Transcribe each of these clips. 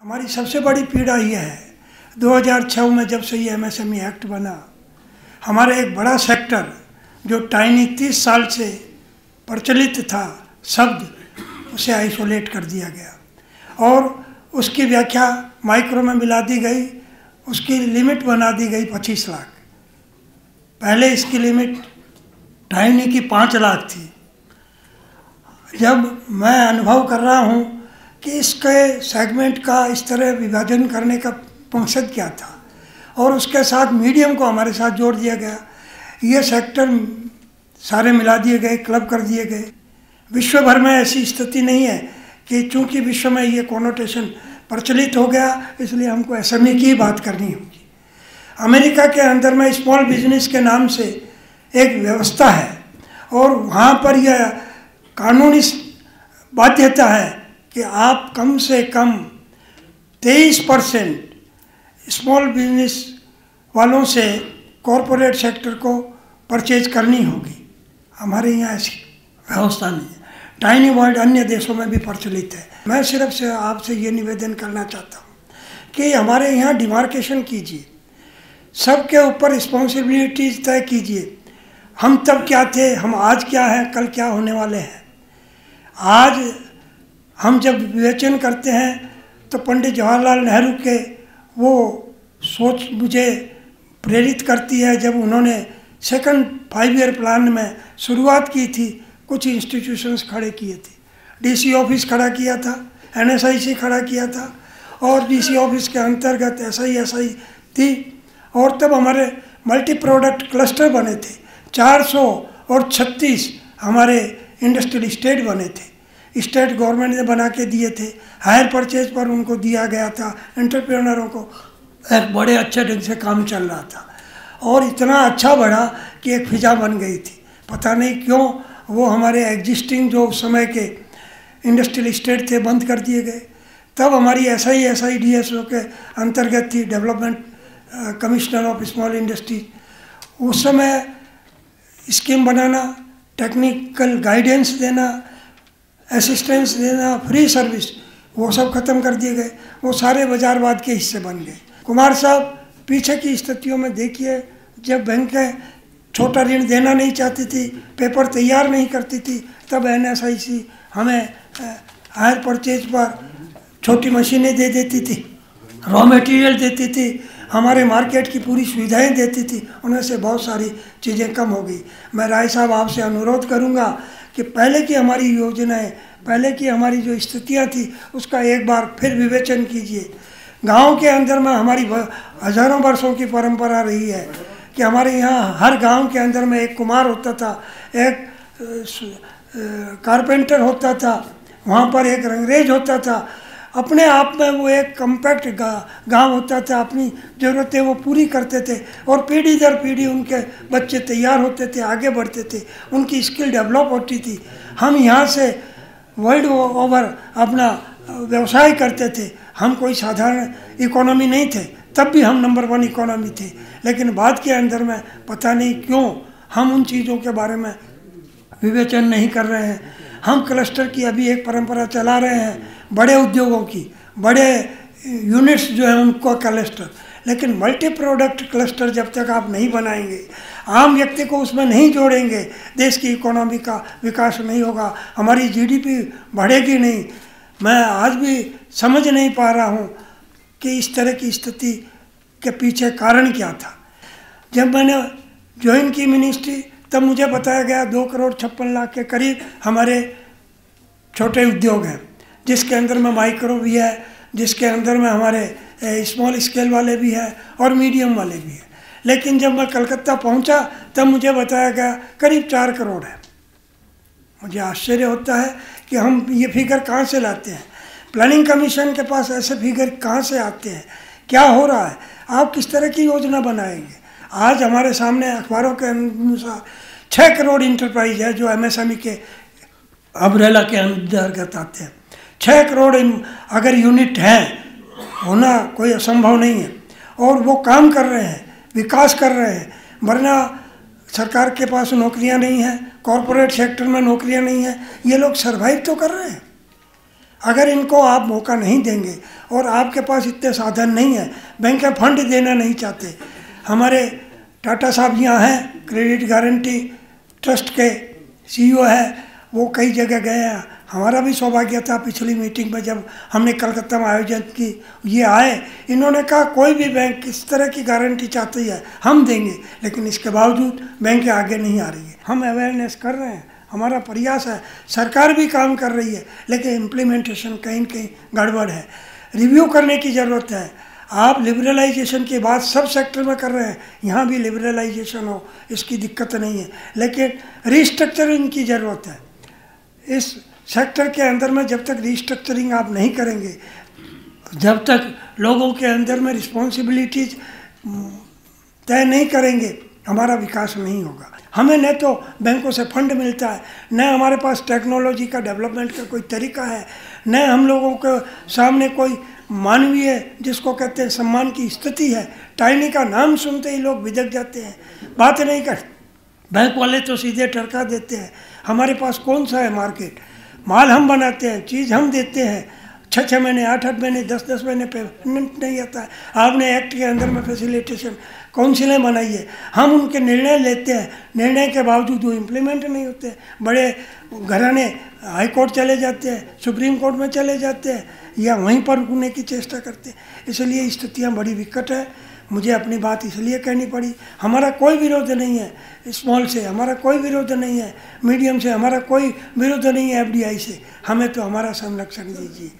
हमारी सबसे बड़ी पीड़ा यह है 2006 में जब से ये एमएसएमई एक्ट बना, हमारा एक बड़ा सेक्टर जो टाइनी 30 साल से प्रचलित था शब्द, उसे आइसोलेट कर दिया गया और उसकी व्याख्या माइक्रो में मिला दी गई। उसकी लिमिट बना दी गई 25 लाख। पहले इसकी लिमिट टाइनी की 5 लाख थी। जब मैं अनुभव कर रहा हूँ कि इसके सेगमेंट का इस तरह विभाजन करने का मकसद क्या था और उसके साथ मीडियम को हमारे साथ जोड़ दिया गया, ये सेक्टर सारे मिला दिए गए, क्लब कर दिए गए। विश्व भर में ऐसी स्थिति नहीं है कि चूंकि विश्व में ये कोनोटेशन प्रचलित हो गया इसलिए हमको एसएमई की बात करनी होगी। अमेरिका के अंदर में स्मॉल बिजनेस के नाम से एक व्यवस्था है और वहाँ पर यह कानूनी बाध्यता है कि आप कम से कम 23% स्मॉल बिजनेस वालों से कॉरपोरेट सेक्टर को परचेज करनी होगी। हमारे यहाँ ऐसी व्यवस्था नहीं है। टाइनी वर्ल्ड अन्य देशों में भी प्रचलित है। मैं सिर्फ से आपसे ये निवेदन करना चाहता हूँ कि हमारे यहाँ डिमार्केशन कीजिए, सबके ऊपर रिस्पॉन्सिबिलिटीज तय कीजिए। हम तब क्या थे, हम आज क्या हैं, कल क्या होने वाले हैं। आज हम जब विवेचन करते हैं तो पंडित जवाहरलाल नेहरू के वो सोच मुझे प्रेरित करती है। जब उन्होंने सेकंड 5 ईयर प्लान में शुरुआत की थी, कुछ इंस्टीट्यूशंस खड़े किए थे। डीसी ऑफिस खड़ा किया था, एनएसआईसी खड़ा किया था और डीसी ऑफिस के अंतर्गत एसआई थी और तब हमारे मल्टी प्रोडक्ट क्लस्टर बने थे। 400 और 36 हमारे इंडस्ट्रियल स्टेट बने थे। स्टेट गवर्नमेंट ने बना के दिए थे, हायर परचेज पर उनको दिया गया था। एंटरप्रेन्योरों को एक बड़े अच्छे ढंग से काम चल रहा था और इतना अच्छा बढ़ा कि एक फिजा बन गई थी। पता नहीं क्यों वो हमारे एग्जिस्टिंग जो उस समय के इंडस्ट्रियल स्टेट थे बंद कर दिए गए। तब हमारी SIDSO के अंतर्गत थी, development commissioner of small industry. उस समय स्कीम बनाना, टेक्निकल गाइडेंस देना, असिस्टेंस देना, फ्री सर्विस, वो सब खत्म कर दिए गए। वो सारे बाजारवाद के हिस्से बन गए। कुमार साहब पीछे की स्थितियों में देखिए, जब बैंकें छोटा ऋण देना नहीं चाहती थी, पेपर तैयार नहीं करती थी, तब NSIC हमें हायर परचेज पर छोटी मशीनें दे देती थी, रॉ मटेरियल देती थी, हमारे मार्केट की पूरी सुविधाएं देती थी। उनमें से बहुत सारी चीज़ें कम हो गई। मैं राय साहब आपसे अनुरोध करूंगा कि पहले की हमारी योजनाएं, पहले की हमारी जो स्थितियां थी, उसका एक बार फिर विवेचन कीजिए। गांव के अंदर में हमारी हजारों वर्षों की परंपरा रही है कि हमारे यहाँ हर गांव के अंदर में एक कुम्हार होता था, एक कारपेंटर होता था, वहाँ पर एक रंगरेज होता था। अपने आप में वो एक कम्पैक्ट गांव होता था। अपनी ज़रूरतें वो पूरी करते थे और पीढ़ी दर पीढ़ी उनके बच्चे तैयार होते थे, आगे बढ़ते थे, उनकी स्किल डेवलप होती थी। हम यहाँ से वर्ल्ड ओवर अपना व्यवसाय करते थे। हम कोई साधारण इकोनॉमी नहीं थे, तब भी हम नंबर 1 इकोनॉमी थे। लेकिन बाद के अंदर में पता नहीं क्यों हम उन चीज़ों के बारे में विवेचन नहीं कर रहे हैं। हम क्लस्टर की अभी एक परंपरा चला रहे हैं, बड़े उद्योगों की, बड़े यूनिट्स जो है उनको क्लस्टर। लेकिन मल्टी प्रोडक्ट क्लस्टर जब तक आप नहीं बनाएंगे, आम व्यक्ति को उसमें नहीं जोड़ेंगे, देश की इकोनॉमी का विकास नहीं होगा, हमारी GDP बढ़ेगी नहीं। मैं आज भी समझ नहीं पा रहा हूँ कि इस तरह की स्थिति के पीछे कारण क्या था। जब मैंने ज्वाइन की मिनिस्ट्री, तब मुझे बताया गया 2,56,00,000 के करीब हमारे छोटे उद्योग हैं, जिसके अंदर में माइक्रो भी है, जिसके अंदर में हमारे स्मॉल स्केल वाले भी हैं और मीडियम वाले भी हैं। लेकिन जब मैं कलकत्ता पहुंचा तब मुझे बताया गया करीब 4 करोड़ है। मुझे आश्चर्य होता है कि हम ये फिगर कहाँ से लाते हैं। प्लानिंग कमीशन के पास ऐसे फिगर कहाँ से आते हैं? क्या हो रहा है? आप किस तरह की योजना बनाएंगे? आज हमारे सामने अखबारों के अनुसार 6 करोड़ इंटरप्राइज है जो MSME के अम्ब्रेला के अंतर्गत आते हैं। 6 करोड़ अगर यूनिट हैं, होना कोई असंभव नहीं है और वो काम कर रहे हैं, विकास कर रहे हैं। वरना सरकार के पास नौकरियां नहीं हैं, कॉरपोरेट सेक्टर में नौकरियां नहीं हैं, ये लोग सर्वाइव तो कर रहे हैं। अगर इनको आप मौका नहीं देंगे और आपके पास इतने साधन नहीं है, बैंक के फंड देना नहीं चाहते। हमारे टाटा साहब यहाँ हैं, क्रेडिट गारंटी ट्रस्ट के सीईओ है, वो कई जगह गए हैं। हमारा भी सौभाग्य था पिछली मीटिंग में जब हमने कलकत्ता में आयोजन की, ये आए, इन्होंने कहा कोई भी बैंक इस तरह की गारंटी चाहती है हम देंगे, लेकिन इसके बावजूद बैंक आगे नहीं आ रही है। हम अवेयरनेस कर रहे हैं, हमारा प्रयास है, सरकार भी काम कर रही है, लेकिन इम्प्लीमेंटेशन कहीं कहीं गड़बड़ है, रिव्यू करने की ज़रूरत है। आप लिबरलाइजेशन की बात सब सेक्टर में कर रहे हैं, यहाँ भी लिबरलाइजेशन हो, इसकी दिक्कत नहीं है, लेकिन रिस्ट्रक्चरिंग की ज़रूरत है। इस सेक्टर के अंदर में जब तक रिस्ट्रक्चरिंग आप नहीं करेंगे, जब तक लोगों के अंदर में रिस्पॉन्सिबिलिटीज तय नहीं करेंगे, हमारा विकास नहीं होगा। हमें न तो बैंकों से फंड मिलता है, न हमारे पास टेक्नोलॉजी का डेवलपमेंट का कोई तरीका है, न हम लोगों के सामने कोई मानवीय जिसको कहते हैं सम्मान की स्थिति है। टाइनी का नाम सुनते ही लोग बिदक जाते हैं, बात नहीं करते। बैंक वाले तो सीधे टरका देते हैं। हमारे पास कौन सा है मार्केट, माल हम बनाते हैं, चीज़ हम देते हैं, 6-6 महीने 8-8 महीने 10-10 महीने पेमेंट नहीं आता है। आपने एक्ट के अंदर में फैसिलिटेशन काउंसिलें बनाई है, हम उनके निर्णय लेते हैं, निर्णय के बावजूद वो इम्प्लीमेंट नहीं होते। बड़े घराने हाई कोर्ट चले जाते हैं, सुप्रीम कोर्ट में चले जाते हैं, या वहीं पर रुकने की चेष्टा करते हैं। इसलिए स्थितियाँ बड़ी विकट है। मुझे अपनी बात इसलिए कहनी पड़ी। हमारा कोई विरोध नहीं है स्मॉल से, हमारा कोई विरोध नहीं है मीडियम से, हमारा कोई विरोध नहीं है एफडीआई से। हमें तो हमारा संरक्षण दीजिए।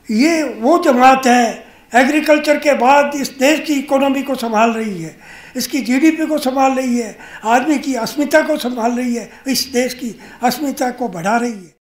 ये वो जमात है एग्रीकल्चर के बाद इस देश की इकोनॉमी को संभाल रही है, इसकी जीडीपी को संभाल रही है, आदमी की अस्मिता को संभाल रही है, इस देश की अस्मिता को बढ़ा रही है।